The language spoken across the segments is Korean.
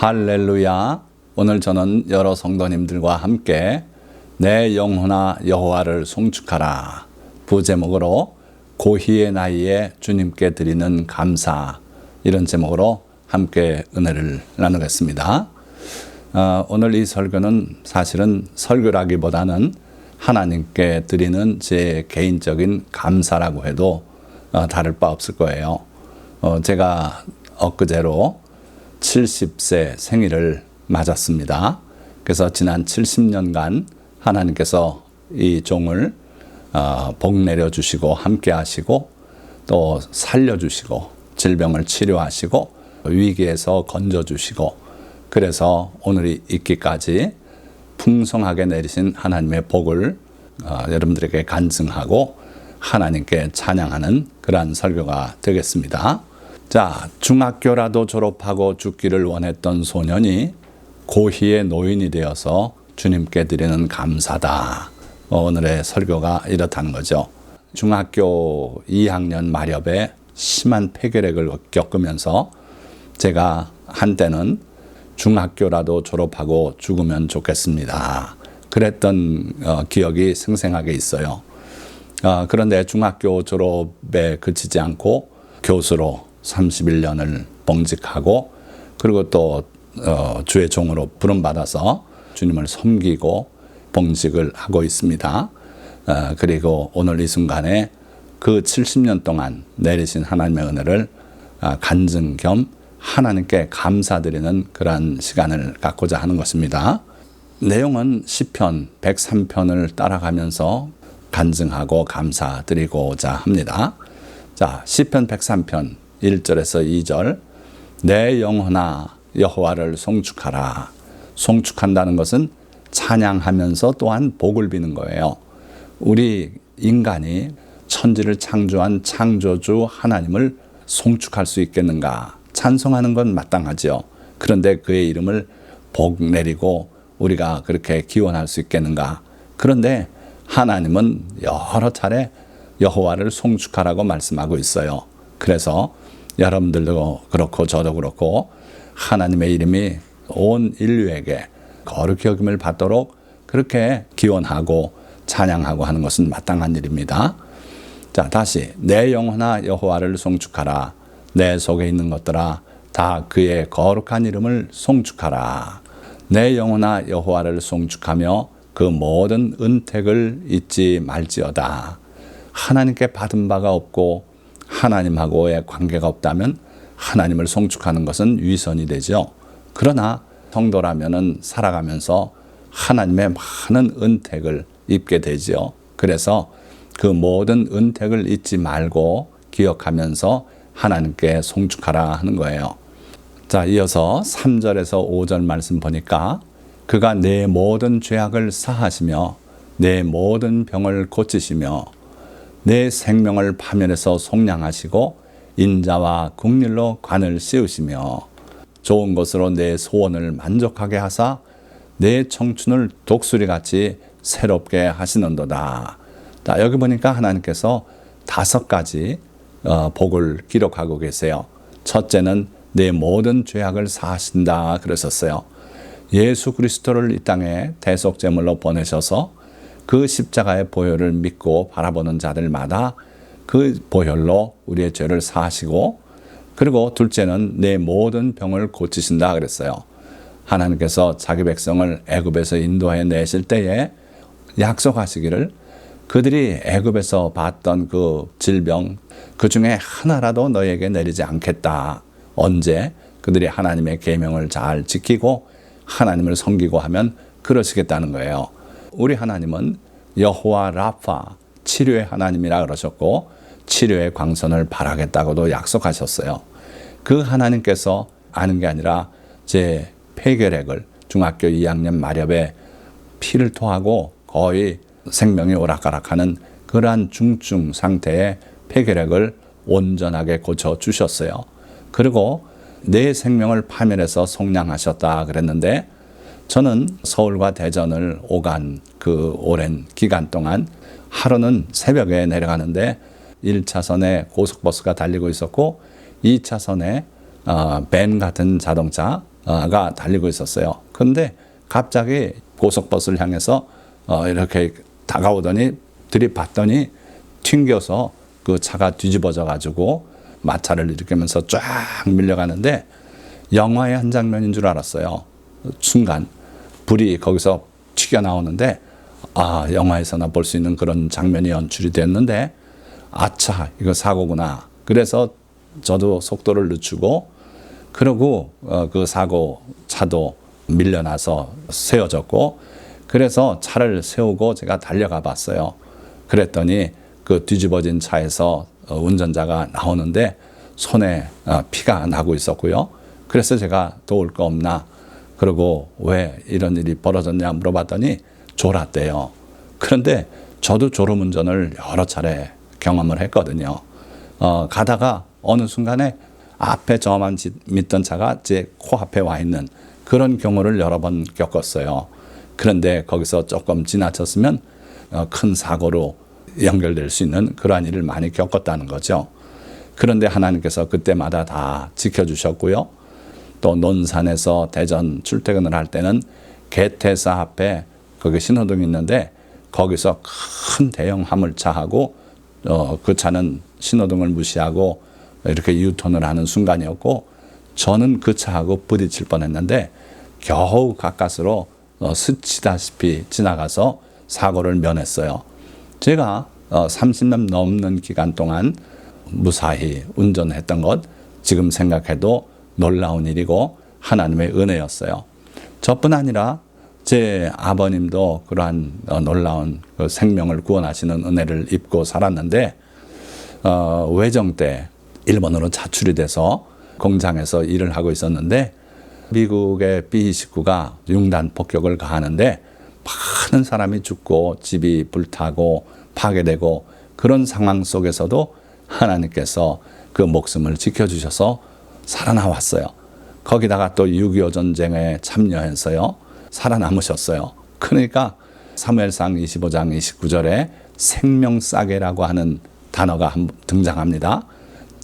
할렐루야. 오늘 저는 여러 성도님들과 함께 내 영혼아 여호와를 송축하라 부제목으로 고희의 나이에 주님께 드리는 감사, 이런 제목으로 함께 은혜를 나누겠습니다. 오늘 이 설교는 사실은 설교라기보다는 하나님께 드리는 제 개인적인 감사라고 해도 다를 바 없을 거예요. 제가 엊그제로 70세 생일을 맞았습니다. 그래서 지난 70년간 하나님께서 이 종을 복 내려주시고 함께 하시고 또 살려주시고 질병을 치료하시고 위기에서 건져주시고, 그래서 오늘이 있기까지 풍성하게 내리신 하나님의 복을 여러분들에게 간증하고 하나님께 찬양하는 그러한 설교가 되겠습니다. 자, 중학교라도 졸업하고 죽기를 원했던 소년이 고희의 노인이 되어서 주님께 드리는 감사다. 오늘의 설교가 이렇다는 거죠. 중학교 2학년 마렵에 심한 폐결핵을 겪으면서 제가 한때는 중학교라도 졸업하고 죽으면 좋겠습니다. 그랬던 기억이 생생하게 있어요. 그런데 중학교 졸업에 그치지 않고 교수로 31년을 봉직하고, 그리고 또 주의 종으로 부름받아서 주님을 섬기고 봉직을 하고 있습니다. 그리고 오늘 이 순간에 그 70년 동안 내리신 하나님의 은혜를 간증 겸 하나님께 감사드리는 그러한 시간을 갖고자 하는 것입니다. 내용은 시편 103편을 따라가면서 간증하고 감사드리고자 합니다. 자, 시편 103편 1절에서 2절. 내 영혼아 여호와를 송축하라. 송축한다는 것은 찬양하면서 또한 복을 비는 거예요. 우리 인간이 천지를 창조한 창조주 하나님을 송축할 수 있겠는가? 찬송하는 건 마땅하죠. 그런데 그의 이름을 복 내리고 우리가 그렇게 기원할 수 있겠는가? 그런데 하나님은 여러 차례 여호와를 송축하라고 말씀하고 있어요. 그래서 여러분들도 그렇고 저도 그렇고 하나님의 이름이 온 인류에게 거룩히 여김을 받도록 그렇게 기원하고 찬양하고 하는 것은 마땅한 일입니다. 자, 다시 내 영혼아 여호와를 송축하라. 내 속에 있는 것들아 다 그의 거룩한 이름을 송축하라. 내 영혼아 여호와를 송축하며 그 모든 은택을 잊지 말지어다. 하나님께 받은 바가 없고 하나님하고의 관계가 없다면 하나님을 송축하는 것은 위선이 되죠. 그러나 성도라면은 살아가면서 하나님의 많은 은택을 입게 되죠. 그래서 그 모든 은택을 잊지 말고 기억하면서 하나님께 송축하라 하는 거예요. 자, 이어서 3절에서 5절 말씀 보니까 그가 내 모든 죄악을 사하시며 내 모든 병을 고치시며 내 생명을 파멸해서 속량하시고 인자와 국률로 관을 씌우시며 좋은 것으로 내 소원을 만족하게 하사 내 청춘을 독수리같이 새롭게 하시는도다. 자, 여기 보니까 하나님께서 5가지 복을 기록하고 계세요. 첫째는 내 모든 죄악을 사하신다 그러셨어요. 예수 그리스도를 이 땅에 대속제물로 보내셔서 그 십자가의 보혈을 믿고 바라보는 자들마다 그 보혈로 우리의 죄를 사하시고, 그리고 둘째는 내 모든 병을 고치신다 그랬어요. 하나님께서 자기 백성을 애굽에서 인도해 내실 때에 약속하시기를 그들이 애굽에서 봤던 그 질병 그 중에 하나라도 너에게 내리지 않겠다. 언제? 그들이 하나님의 계명을 잘 지키고 하나님을 섬기고 하면 그러시겠다는 거예요. 우리 하나님은 여호와 라파, 치료의 하나님이라 그러셨고 치료의 광선을 발하겠다고도 약속하셨어요. 그 하나님께서 아는 게 아니라 제 폐결핵을 중학교 2학년 마렵에 피를 토하고 거의 생명이 오락가락하는 그러한 중증 상태의 폐결핵을 온전하게 고쳐주셨어요. 그리고 내 생명을 파멸해서 속량하셨다 그랬는데, 저는 서울과 대전을 오간 그 오랜 기간 동안 하루는 새벽에 내려가는데 1차선에 고속버스가 달리고 있었고 2차선에 벤 같은 자동차, 달리고 있었어요. 그런데 갑자기 고속버스를 향해서 이렇게 다가오더니 들이받더니 튕겨서 그 차가 뒤집어져 가지고 마찰을 일으키면서 쫙 밀려가는데 영화의 한 장면인 줄 알았어요. 순간 불이 거기서 튀겨나오는데 영화에서나 볼 수 있는 그런 장면이 연출이 됐는데 아차, 이거 사고구나. 그래서 저도 속도를 늦추고 그러고 그 사고 차도 밀려나서 세워졌고 그래서 차를 세우고 제가 달려가 봤어요. 그랬더니 그 뒤집어진 차에서 운전자가 나오는데 손에 피가 나고 있었고요. 그래서 제가 도울 거 없나 그러고 왜 이런 일이 벌어졌냐 물어봤더니 졸았대요. 그런데 저도 졸음운전을 여러 차례 경험을 했거든요. 가다가 어느 순간에 앞에 저만 믿던 차가 제 코앞에 와 있는 그런 경우를 여러 번 겪었어요. 그런데 거기서 조금 지나쳤으면 큰 사고로 연결될 수 있는 그러한 일을 많이 겪었다는 거죠. 그런데 하나님께서 그때마다 다 지켜주셨고요. 또 논산에서 대전 출퇴근을 할 때는 개태사 앞에 거기 신호등이 있는데 거기서 큰 대형 화물차하고 그 차는 신호등을 무시하고 이렇게 유턴을 하는 순간이었고 저는 그 차하고 부딪힐 뻔했는데 겨우 가까스로 스치다시피 지나가서 사고를 면했어요. 제가 30년 넘는 기간 동안 무사히 운전했던 것 지금 생각해도 놀라운 일이고 하나님의 은혜였어요. 저뿐 아니라 제 아버님도 그러한 놀라운 그 생명을 구원하시는 은혜를 입고 살았는데 외정 때 일본으로 자출이 돼서 공장에서 일을 하고 있었는데 미국의 B-29가 융단 폭격을 가하는데 많은 사람이 죽고 집이 불타고 파괴되고 그런 상황 속에서도 하나님께서 그 목숨을 지켜주셔서 살아나왔어요. 거기다가 또 6.25 전쟁에 참여해서요 살아남으셨어요. 그러니까 사무엘상 25장 29절에 생명싸개라고 하는 단어가 등장합니다.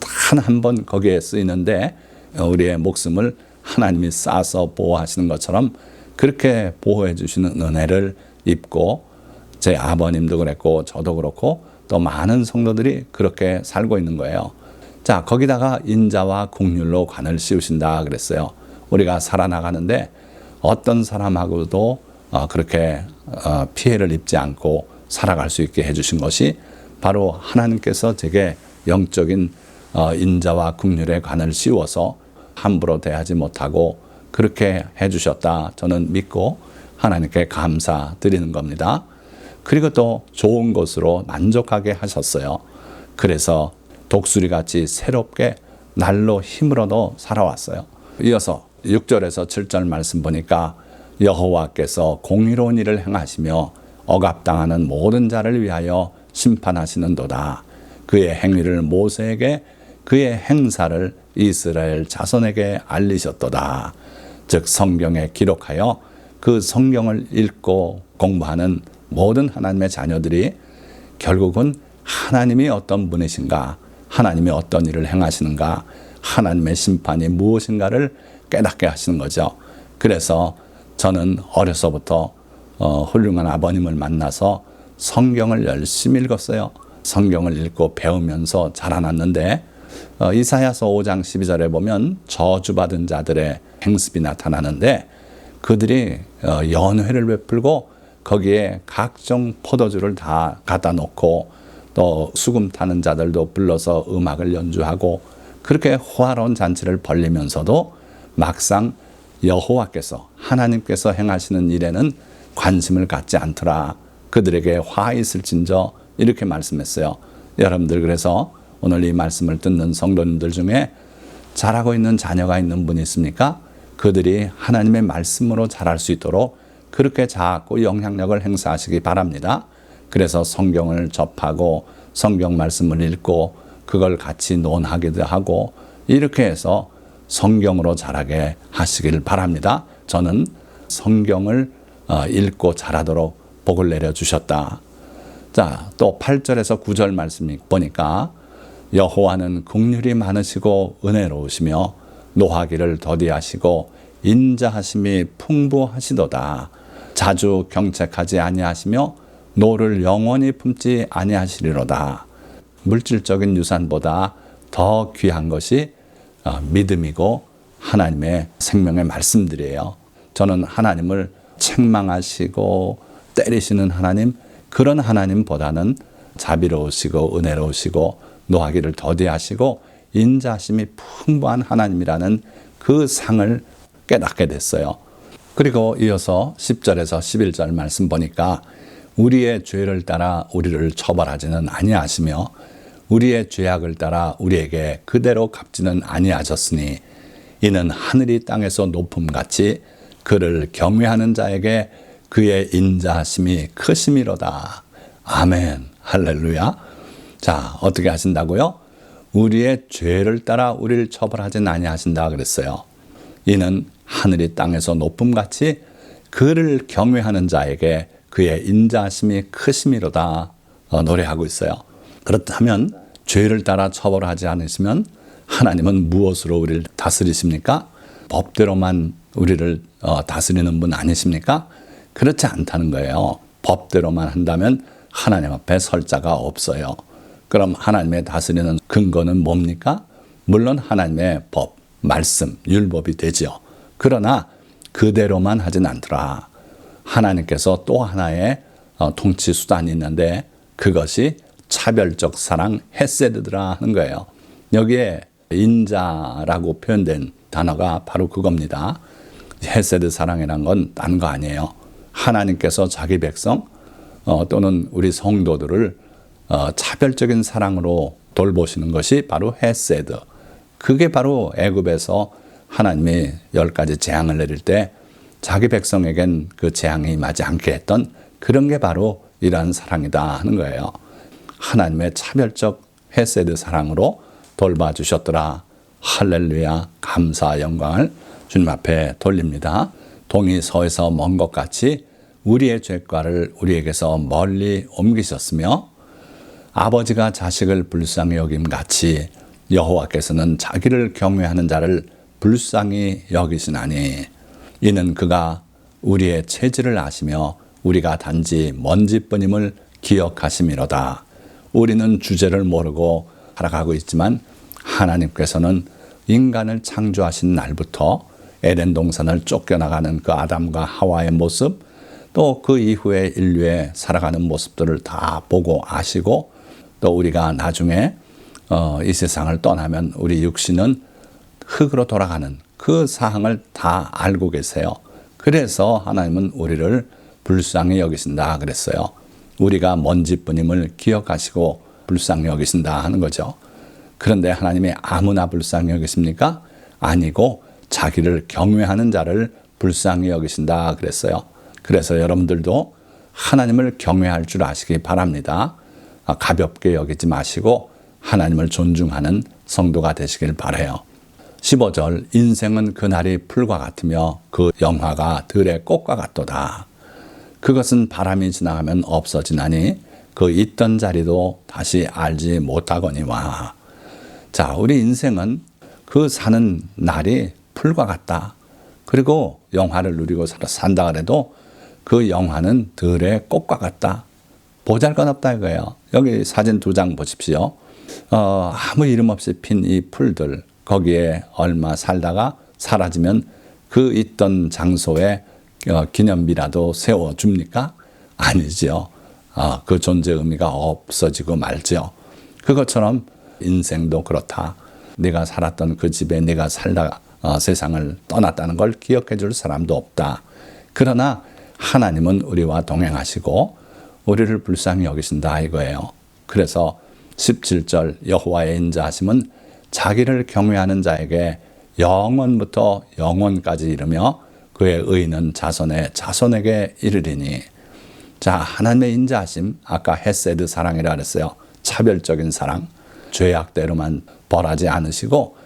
단 한 번 거기에 쓰이는데 우리의 목숨을 하나님이 싸서 보호하시는 것처럼 그렇게 보호해 주시는 은혜를 입고 제 아버님도 그랬고 저도 그렇고 또 많은 성도들이 그렇게 살고 있는 거예요. 자, 거기다가 인자와 긍휼로 관을 씌우신다 그랬어요. 우리가 살아나가는데 어떤 사람하고도 그렇게 피해를 입지 않고 살아갈 수 있게 해주신 것이 바로 하나님께서 제게 영적인 인자와 긍휼의 관을 씌워서 함부로 대하지 못하고 그렇게 해주셨다. 저는 믿고 하나님께 감사드리는 겁니다. 그리고 또 좋은 것으로 만족하게 하셨어요. 그래서 독수리같이 새롭게 날로 힘을 얻어 살아왔어요. 이어서 6절에서 7절 말씀 보니까 여호와께서 공의로운 일을 행하시며 억압당하는 모든 자를 위하여 심판하시는도다. 그의 행위를 모세에게 그의 행사를 이스라엘 자손에게 알리셨도다. 즉 성경에 기록하여 그 성경을 읽고 공부하는 모든 하나님의 자녀들이 결국은 하나님이 어떤 분이신가, 하나님이 어떤 일을 행하시는가, 하나님의 심판이 무엇인가를 깨닫게 하시는 거죠. 그래서 저는 어려서부터 훌륭한 아버님을 만나서 성경을 열심히 읽었어요. 성경을 읽고 배우면서 자라났는데 이사야서 5장 12절에 보면 저주받은 자들의 행습이 나타나는데 그들이 연회를 베풀고 거기에 각종 포도주를 다 갖다 놓고 또 수금 타는 자들도 불러서 음악을 연주하고 그렇게 호화로운 잔치를 벌리면서도 막상 여호와께서 하나님께서 행하시는 일에는 관심을 갖지 않더라. 그들에게 화 있을진저 이렇게 말씀했어요. 여러분들 그래서 오늘 이 말씀을 듣는 성도님들 중에 잘하고 있는 자녀가 있는 분이 있습니까? 그들이 하나님의 말씀으로 자랄 수 있도록 그렇게 자꾸 영향력을 행사하시기 바랍니다. 그래서 성경을 접하고 성경 말씀을 읽고 그걸 같이 논하기도 하고 이렇게 해서 성경으로 자라게 하시길 바랍니다. 저는 성경을 읽고 자라도록 복을 내려주셨다. 자, 또 8절에서 9절 말씀 보니까 여호와는 긍휼이 많으시고 은혜로우시며 노하기를 더디하시고 인자하심이 풍부하시도다. 자주 경책하지 아니하시며 노를 영원히 품지 아니하시리로다. 물질적인 유산보다 더 귀한 것이 믿음이고 하나님의 생명의 말씀들이에요. 저는 하나님을 책망하시고 때리시는 하나님, 그런 하나님보다는 자비로우시고 은혜로우시고 노하기를 더디하시고 인자하심이 풍부한 하나님이라는 그 상을 깨닫게 됐어요. 그리고 이어서 10절에서 11절 말씀 보니까 우리의 죄를 따라 우리를 처벌하지는 아니하시며 우리의 죄악을 따라 우리에게 그대로 갚지는 아니하셨으니 이는 하늘이 땅에서 높음같이 그를 경외하는 자에게 그의 인자하심이 크심이로다. 아멘. 할렐루야. 자, 어떻게 하신다고요? 우리의 죄를 따라 우리를 처벌하진 아니하신다 그랬어요. 이는 하늘이 땅에서 높음같이 그를 경외하는 자에게 그의 인자하심이 크심이로다 노래하고 있어요. 그렇다면 죄를 따라 처벌하지 않으시면 하나님은 무엇으로 우리를 다스리십니까? 법대로만 우리를 다스리는 분 아니십니까? 그렇지 않다는 거예요. 법대로만 한다면 하나님 앞에 설 자가 없어요. 그럼 하나님의 다스리는 근거는 뭡니까? 물론 하나님의 법, 말씀, 율법이 되죠. 그러나 그대로만 하진 않더라. 하나님께서 또 하나의 통치 수단이 있는데 그것이 차별적 사랑 헤세드라 하는 거예요. 여기에 인자라고 표현된 단어가 바로 그겁니다. 헤세드 사랑이란 건 다른 거 아니에요. 하나님께서 자기 백성 또는 우리 성도들을 차별적인 사랑으로 돌보시는 것이 바로 헤세드. 그게 바로 애굽에서 하나님이 10가지 재앙을 내릴 때 자기 백성에겐 그 재앙이 임하지 않게 했던 그런 게 바로 이러한 사랑이다 하는 거예요. 하나님의 차별적 헤세드 사랑으로 돌봐주셨더라. 할렐루야. 감사 영광을 주님 앞에 돌립니다. 동이 서에서 먼 것 같이 우리의 죄과를 우리에게서 멀리 옮기셨으며 아버지가 자식을 불쌍히 여김같이 여호와께서는 자기를 경외하는 자를 불쌍히 여기시나니 이는 그가 우리의 체질을 아시며 우리가 단지 먼지뿐임을 기억하심이로다. 우리는 주제를 모르고 살아가고 있지만 하나님께서는 인간을 창조하신 날부터 에덴 동산을 쫓겨나가는 그 아담과 하와의 모습, 또 그 이후에 인류의 살아가는 모습들을 다 보고 아시고, 또 우리가 나중에 이 세상을 떠나면 우리 육신은 흙으로 돌아가는 그 사항을 다 알고 계세요. 그래서 하나님은 우리를 불쌍히 여기신다 그랬어요. 우리가 먼지뿐임을 기억하시고 불쌍히 여기신다 하는 거죠. 그런데 하나님이 아무나 불쌍히 여기십니까? 아니고 자기를 경외하는 자를 불쌍히 여기신다 그랬어요. 그래서 여러분들도 하나님을 경외할 줄 아시기 바랍니다. 가볍게 여기지 마시고 하나님을 존중하는 성도가 되시길 바라요. 15절, 인생은 그날이 풀과 같으며 그 영화가 들의 꽃과 같도다. 그것은 바람이 지나가면 없어지나니 그 있던 자리도 다시 알지 못하거니와. 자, 우리 인생은 그 사는 날이 풀과 같다. 그리고 영화를 누리고 산다 그래도 그 영화는 들의 꽃과 같다. 보잘것없다 이거예요. 여기 사진 2장 보십시오. 아무 이름 없이 핀 이 풀들, 거기에 얼마 살다가 사라지면 그 있던 장소에 기념비라도 세워줍니까? 아니죠. 그 존재 의미가 없어지고 말죠. 그것처럼 인생도 그렇다. 네가 살았던 그 집에 네가 살다 세상을 떠났다는 걸 기억해 줄 사람도 없다. 그러나 하나님은 우리와 동행하시고 우리를 불쌍히 여기신다 이거예요. 그래서 17절 여호와의 인자하심은 자기를 경외하는 자에게 영원부터 영원까지 이르며 그의 의는 자손의 자손에게 이르리니. 자, 하나님의 인자하심, 아까 헤세드 사랑이라 그랬어요. 차별적인 사랑, 죄악대로만 벌하지 않으시고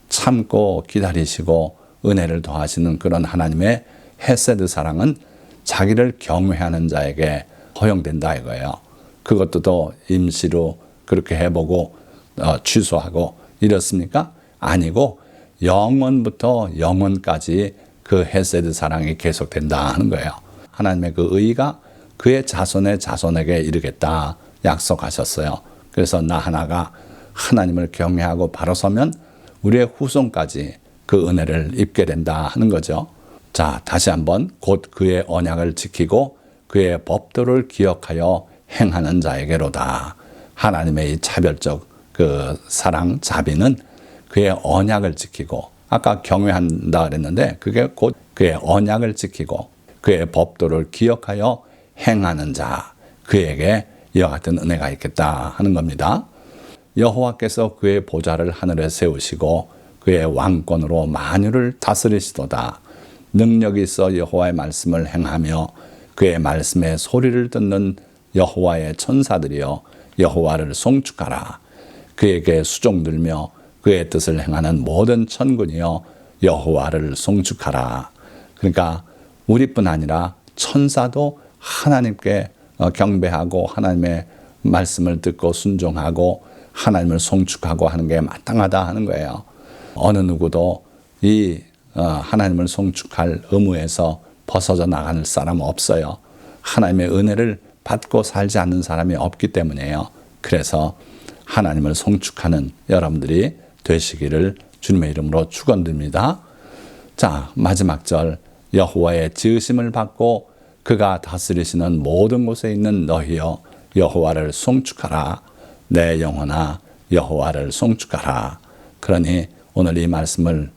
참고 기다리시고 은혜를 더하시는 그런 하나님의 헤세드 사랑은 자기를 경외하는 자에게 허용된다 이거예요. 그것도 또 임시로 그렇게 해보고 취소하고 이렇습니까? 아니고 영원부터 영원까지 그 헤세드 사랑이 계속된다 하는 거예요. 하나님의 그 의가 그의 자손의 자손에게 이르겠다 약속하셨어요. 그래서 나 하나가 하나님을 경외하고 바로 서면 우리의 후손까지 그 은혜를 입게 된다 하는 거죠. 자, 다시 한번 곧 그의 언약을 지키고 그의 법도를 기억하여 행하는 자에게로다. 하나님의 이 차별적 그 사랑, 자비는 그의 언약을 지키고, 아까 경외한다 그랬는데 그게 곧 그의 언약을 지키고 그의 법도를 기억하여 행하는 자, 그에게 이와 같은 은혜가 있겠다 하는 겁니다. 여호와께서 그의 보좌를 하늘에 세우시고 그의 왕권으로 만유를 다스리시도다. 능력이 있어 여호와의 말씀을 행하며 그의 말씀에 소리를 듣는 여호와의 천사들이여 여호와를 송축하라. 그에게 수종들며 그의 뜻을 행하는 모든 천군이여 여호와를 송축하라. 그러니까 우리뿐 아니라 천사도 하나님께 경배하고 하나님의 말씀을 듣고 순종하고 하나님을 송축하고 하는 게 마땅하다 하는 거예요. 어느 누구도 이 하나님을 송축할 의무에서 벗어져 나갈 사람 없어요. 하나님의 은혜를 받고 살지 않는 사람이 없기 때문이에요. 그래서 하나님을 송축하는 여러분들이 되시기를 주님의 이름으로 축원드립니다. 자, 마지막 절, 여호와의 지으심을 받고 그가 다스리시는 모든 곳에 있는 너희여 여호와를 송축하라. 내 영혼아 여호와를 송축하라. 그러니 오늘 이 말씀을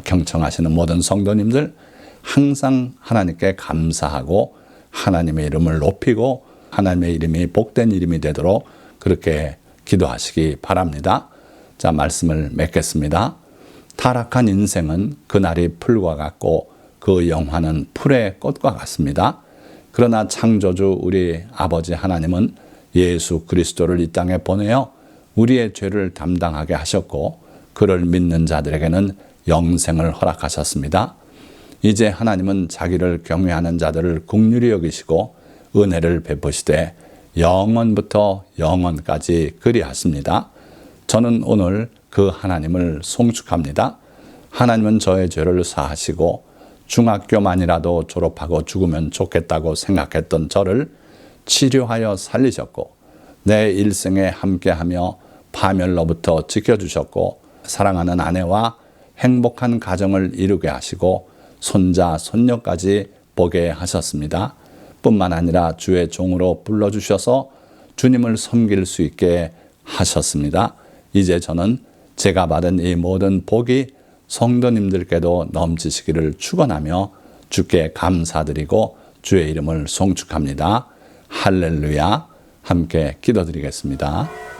경청하시는 모든 성도님들 항상 하나님께 감사하고 하나님의 이름을 높이고 하나님의 이름이 복된 이름이 되도록 그렇게 기도하시기 바랍니다. 자, 말씀을 맺겠습니다. 타락한 인생은 그날이 풀과 같고 그 영화는 풀의 꽃과 같습니다. 그러나 창조주 우리 아버지 하나님은 예수 그리스도를 이 땅에 보내어 우리의 죄를 담당하게 하셨고 그를 믿는 자들에게는 영생을 허락하셨습니다. 이제 하나님은 자기를 경외하는 자들을 긍휼히 여기시고 은혜를 베푸시되 영원부터 영원까지 그리하십니다. 저는 오늘 그 하나님을 송축합니다. 하나님은 저의 죄를 사하시고 중학교만이라도 졸업하고 죽으면 좋겠다고 생각했던 저를 치료하여 살리셨고 내 일생에 함께하며 파멸로부터 지켜주셨고 사랑하는 아내와 행복한 가정을 이루게 하시고 손자, 손녀까지 보게 하셨습니다. 뿐만 아니라 주의 종으로 불러주셔서 주님을 섬길 수 있게 하셨습니다. 이제 저는 제가 받은 이 모든 복이 성도님들께도 넘치시기를 축원하며 주께 감사드리고 주의 이름을 송축합니다. 할렐루야. 함께 기도드리겠습니다.